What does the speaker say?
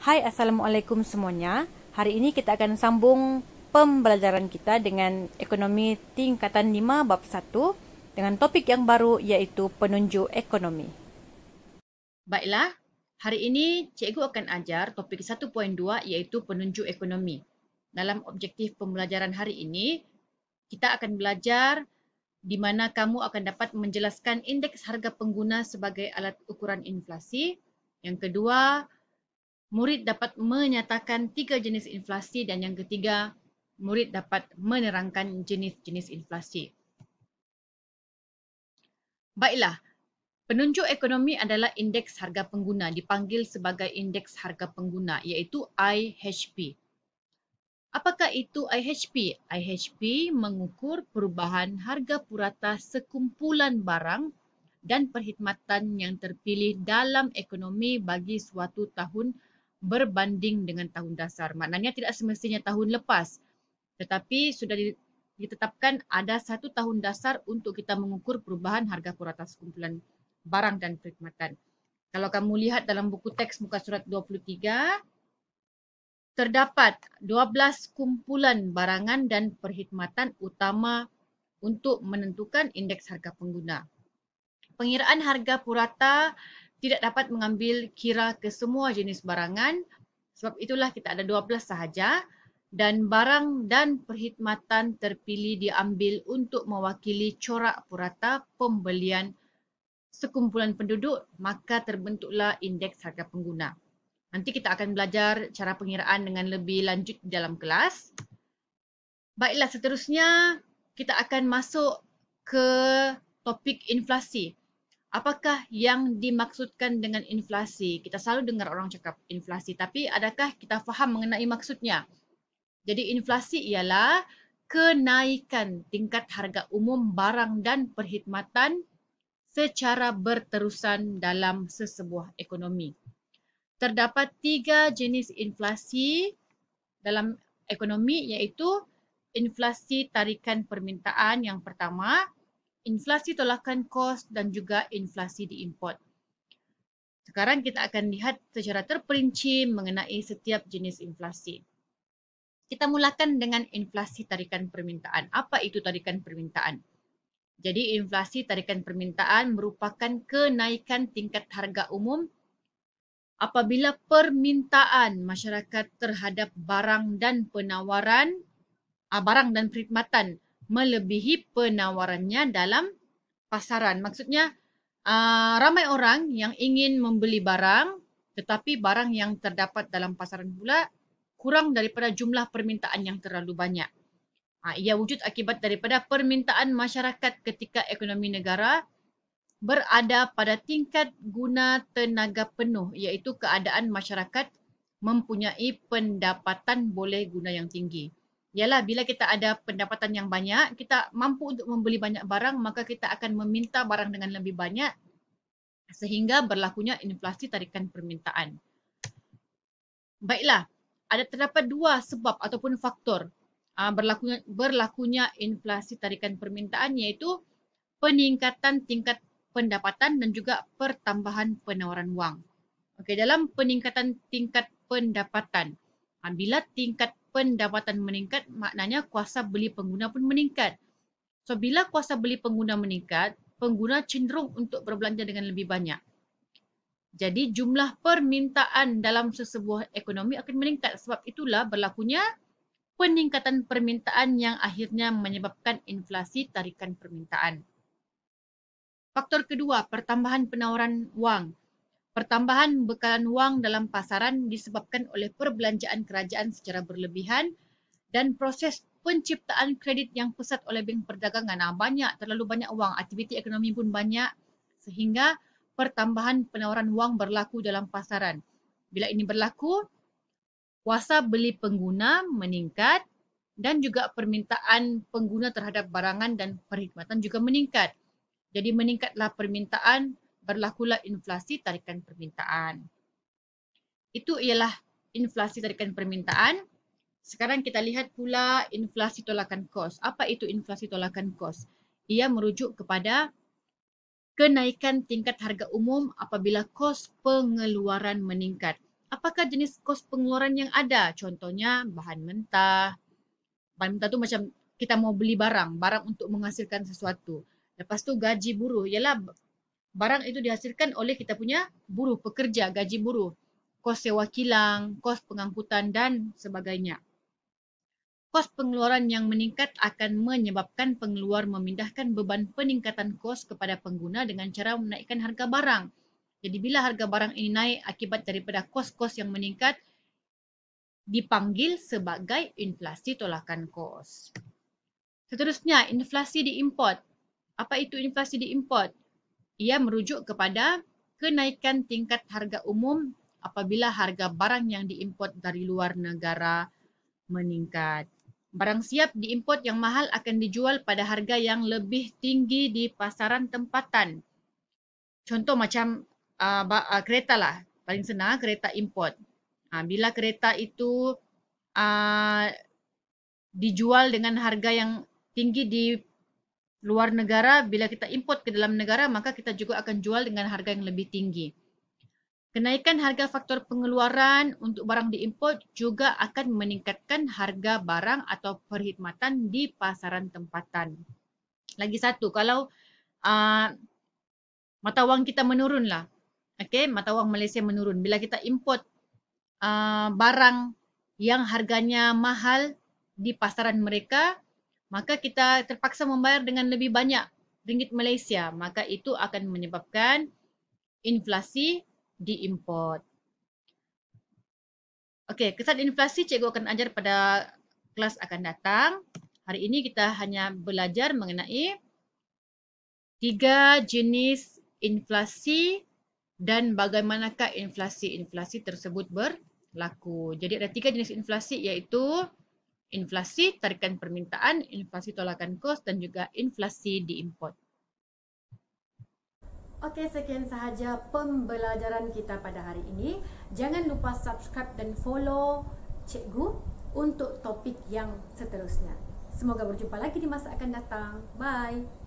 Hai, Assalamualaikum semuanya. Hari ini kita akan sambung pembelajaran kita dengan ekonomi tingkatan 5 bab 1 dengan topik yang baru iaitu penunjuk ekonomi. Baiklah, hari ini cikgu akan ajar topik 1.2 iaitu penunjuk ekonomi. Dalam objektif pembelajaran hari ini, kita akan belajar di mana kamu akan dapat menjelaskan indeks harga pengguna sebagai alat ukuran inflasi. Yang kedua, murid dapat menyatakan 3 jenis inflasi dan yang ketiga, murid dapat menerangkan jenis-jenis inflasi. Baiklah, penunjuk ekonomi adalah indeks harga pengguna, dipanggil sebagai indeks harga pengguna iaitu IHP. Apakah itu IHP? IHP mengukur perubahan harga purata sekumpulan barang dan perkhidmatan yang terpilih dalam ekonomi bagi suatu tahun berbanding dengan tahun dasar. Maknanya tidak semestinya tahun lepas, tetapi sudah ditetapkan ada satu tahun dasar untuk kita mengukur perubahan harga purata sekumpulan barang dan perkhidmatan. Kalau kamu lihat dalam buku teks muka surat 23, terdapat 12 kumpulan barangan dan perkhidmatan utama untuk menentukan indeks harga pengguna. Pengiraan harga purata tidak dapat mengambil kira ke semua jenis barangan, sebab itulah kita ada 12 sahaja dan barang dan perkhidmatan terpilih diambil untuk mewakili corak purata pembelian sekumpulan penduduk, maka terbentuklah indeks harga pengguna. Nanti kita akan belajar cara pengiraan dengan lebih lanjut dalam kelas. Baiklah, seterusnya kita akan masuk ke topik inflasi. Apakah yang dimaksudkan dengan inflasi? Kita selalu dengar orang cakap inflasi, tapi adakah kita faham mengenai maksudnya? Jadi inflasi ialah kenaikan tingkat harga umum barang dan perkhidmatan secara berterusan dalam sesebuah ekonomi. Terdapat 3 jenis inflasi dalam ekonomi iaitu inflasi tarikan permintaan yang pertama, inflasi tolakan kos dan juga inflasi diimport. Sekarang kita akan lihat secara terperinci mengenai setiap jenis inflasi. Kita mulakan dengan inflasi tarikan permintaan. Apa itu tarikan permintaan? Jadi inflasi tarikan permintaan merupakan kenaikan tingkat harga umum apabila permintaan masyarakat terhadap barang dan perkhidmatan melebihi penawarannya dalam pasaran. Maksudnya ramai orang yang ingin membeli barang tetapi barang yang terdapat dalam pasaran pula kurang daripada jumlah permintaan yang terlalu banyak. Ia wujud akibat daripada permintaan masyarakat ketika ekonomi negara berada pada tingkat guna tenaga penuh iaitu keadaan masyarakat mempunyai pendapatan boleh guna yang tinggi. Ialah bila kita ada pendapatan yang banyak, kita mampu untuk membeli banyak barang, maka kita akan meminta barang dengan lebih banyak sehingga berlakunya inflasi tarikan permintaan. Baiklah, terdapat 2 sebab ataupun faktor berlakunya inflasi tarikan permintaan iaitu peningkatan tingkat pendapatan dan juga pertambahan penawaran wang. Okey, dalam peningkatan tingkat pendapatan, bila tingkat pendapatan meningkat, maknanya kuasa beli pengguna pun meningkat. So, bila kuasa beli pengguna meningkat, pengguna cenderung untuk berbelanja dengan lebih banyak. Jadi, jumlah permintaan dalam sesebuah ekonomi akan meningkat. Sebab itulah berlakunya peningkatan permintaan yang akhirnya menyebabkan inflasi tarikan permintaan. Faktor kedua, pertambahan penawaran wang. Pertambahan bekalan wang dalam pasaran disebabkan oleh perbelanjaan kerajaan secara berlebihan dan proses penciptaan kredit yang pesat oleh bank perdagangan. Terlalu banyak wang, aktiviti ekonomi pun banyak sehingga pertambahan penawaran wang berlaku dalam pasaran. Bila ini berlaku, kuasa beli pengguna meningkat dan juga permintaan pengguna terhadap barangan dan perkhidmatan juga meningkat. Jadi meningkatlah permintaan, berlakulah inflasi tarikan permintaan. Itu ialah inflasi tarikan permintaan. Sekarang kita lihat pula inflasi tolakan kos. Apa itu inflasi tolakan kos? Ia merujuk kepada kenaikan tingkat harga umum apabila kos pengeluaran meningkat. apakah jenis kos pengeluaran yang ada? Contohnya bahan mentah. Bahan mentah tu macam kita mau beli barang untuk menghasilkan sesuatu. Lepas tu gaji buruh, ialah barang itu dihasilkan oleh kita punya buruh, pekerja, gaji buruh. Kos sewa kilang, kos pengangkutan dan sebagainya. Kos pengeluaran yang meningkat akan menyebabkan pengeluar memindahkan beban peningkatan kos kepada pengguna dengan cara menaikkan harga barang. Jadi bila harga barang ini naik akibat daripada kos-kos yang meningkat, dipanggil sebagai inflasi tolakan kos. Seterusnya, inflasi diimport. Apa itu inflasi diimport? Ia merujuk kepada kenaikan tingkat harga umum apabila harga barang yang diimport dari luar negara meningkat. Barang siap diimport yang mahal akan dijual pada harga yang lebih tinggi di pasaran tempatan. Contoh macam kereta lah. Paling senang kereta import. Bila kereta itu dijual dengan harga yang tinggi di luar negara, bila kita import ke dalam negara, maka kita juga akan jual dengan harga yang lebih tinggi. Kenaikan harga faktor pengeluaran untuk barang diimport juga akan meningkatkan harga barang atau perkhidmatan di pasaran tempatan. Lagi satu, kalau mata wang kita menurun lah. Okay, mata wang Malaysia menurun. Bila kita import barang yang harganya mahal di pasaran mereka, maka kita terpaksa membayar dengan lebih banyak ringgit Malaysia. Maka itu akan menyebabkan inflasi diimport. Okey, kesan inflasi cikgu akan ajar pada kelas akan datang. Hari ini kita hanya belajar mengenai 3 jenis inflasi dan bagaimanakah inflasi-inflasi tersebut berlaku. Jadi ada 3 jenis inflasi iaitu inflasi tarikan permintaan, inflasi tolakan kos dan juga inflasi diimport. Okey, sekian sahaja pembelajaran kita pada hari ini. Jangan lupa subscribe dan follow cikgu untuk topik yang seterusnya. Semoga berjumpa lagi di masa akan datang. Bye.